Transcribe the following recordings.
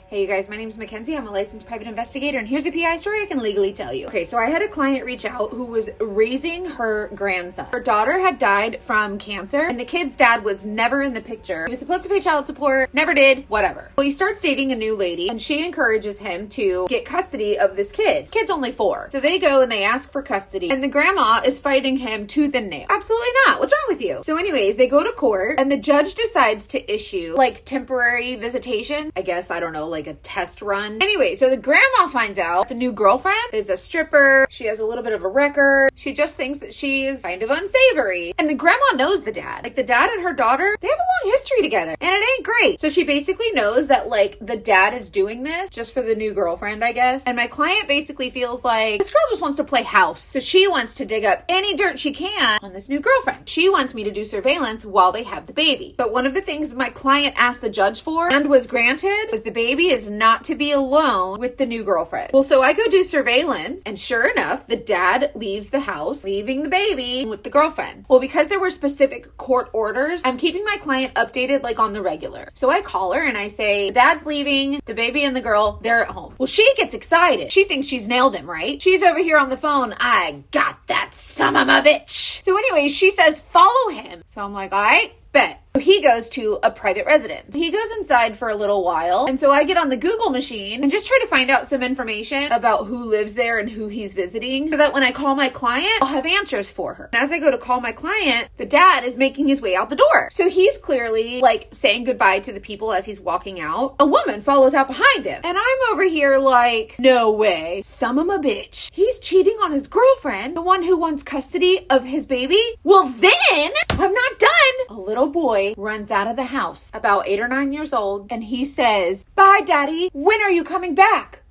Hey you guys, my name is Mackenzie. I'm a licensed private investigator, and here's a PI story I can legally tell you. Okay, so I had a client reach out who was raising her grandson. Her daughter had died from cancer, and the kid's dad was never in the picture. He was supposed to pay child support, never did, whatever. Well, he starts dating a new lady, and she encourages him to get custody of this kid. Kid's only 4. So they go and they ask for custody, and the grandma is fighting him tooth and nail. Absolutely not. What's wrong with you? So anyways, they go to court, and the judge decides to issue, like, temporary visitation. I guess, I don't know, like a test run. Anyway, so the grandma finds out the new girlfriend is a stripper. She has a little bit of a record. She just thinks that she's kind of unsavory. And the grandma knows the dad. Like, the dad and her daughter, they have a long history together, and it ain't great. So she basically knows that, like, the dad is doing this just for the new girlfriend, I guess. And my client basically feels like this girl just wants to play house. So she wants to dig up any dirt she can on this new girlfriend. She wants me to do surveillance while they have the baby. But one of the things my client asked the judge for and was granted was the baby is not to be alone with the new girlfriend. Well, so I go do surveillance, and sure enough, the dad leaves the house, leaving the baby with the girlfriend. Well, because there were specific court orders, I'm keeping my client updated, like, on the regular. So I call her and I say, dad's leaving, the baby and the girl, they're at home. Well, she gets excited. She thinks she's nailed him, right? She's over here on the phone. I got that son of a bitch. So anyway, she says, follow him. So I'm like, all right, bet. He goes to a private residence. He goes inside for a little while. And so I get on the Google machine and just try to find out some information about who lives there and who he's visiting, so that when I call my client, I'll have answers for her. And as I go to call my client, the dad is making his way out the door. So he's clearly, like, saying goodbye to the people as he's walking out. A woman follows out behind him. And I'm over here like, no way. Son of a bitch. He's cheating on his girlfriend, the one who wants custody of his baby. Well, then, I'm not done. A little boy runs out of the house, about 8 or 9 years old, and he says, bye, daddy. When are you coming back?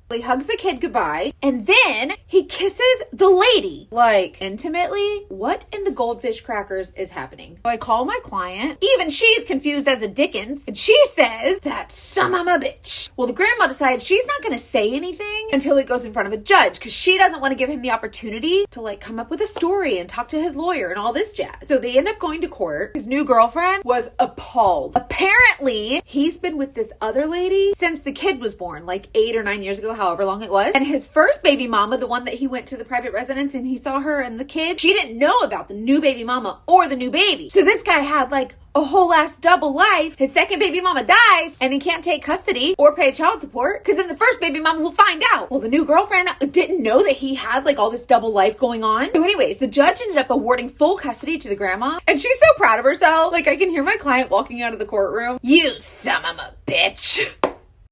He hugs the kid goodbye, and then he kisses the lady, like, intimately. What in the goldfish crackers is happening? So I call my client. Even she's confused as a dickens, and she says, that son of a bitch. Well, the grandma decides she's not going to say anything until it goes in front of a judge, because she doesn't want to give him the opportunity to, like, come up with a story and talk to his lawyer and all this jazz. So they end up going to court. His new girlfriend was appalled. Apparently, he's been with this other lady since the kid was born, like 8 or 9 years ago, however long it was. And his first baby mama, the one that he went to the private residence and he saw her and the kid, she didn't know about the new baby mama or the new baby. So this guy had, like, a whole ass double life. His second baby mama dies and he can't take custody or pay child support because then the first baby mama will find out. Well, the new girlfriend didn't know that he had, like, all this double life going on. So anyways, the judge ended up awarding full custody to the grandma, and she's so proud of herself. Like, I can hear my client walking out of the courtroom. You son of a bitch.